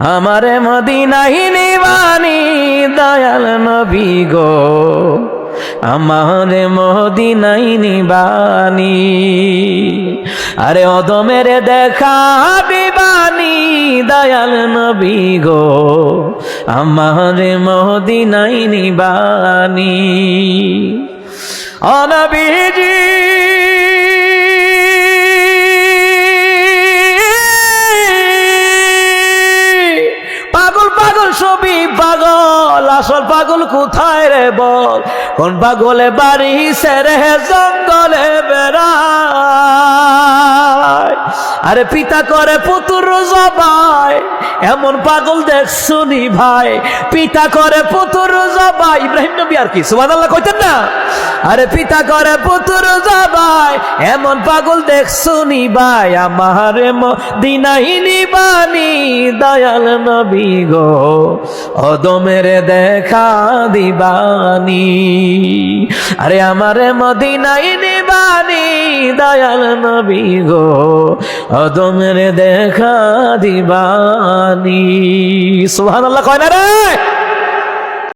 আমারে মদিনায় নিবানি দয়াল নবী গো, আমারে মদিনায় নিবানি। আরে অদমের দেখা দিবানি দয়াল নবী গো, আমারে মদিনায় নিবানি। ও নবীজি ছবি পাগল, আসল পাগল কোথায় রে বল? কোন পাগলে বাড়ি সেরে জঙ্গলে বেড়ায়? আরে পিতা করে পুত্র জবাই, এমন পাগল দেখছুনি ভাই? পিতা করে পুত্র জবাই, ইব্রাহিম নবী আর কি সুবহানাল্লাহ কইতেন না? আরে পিতা করে পুত্র জবাই, এমন পাগল দেখছুনি ভাই? আমারে মদিনায় নিবানি দয়াল নবী গো, অদমের দেখা দিবানি। আরে আমারে মদিনায় নিবানি দয়াল নবী গো, অদমের দেখা দিবানি। সুবহানাল্লাহ কয় না রে?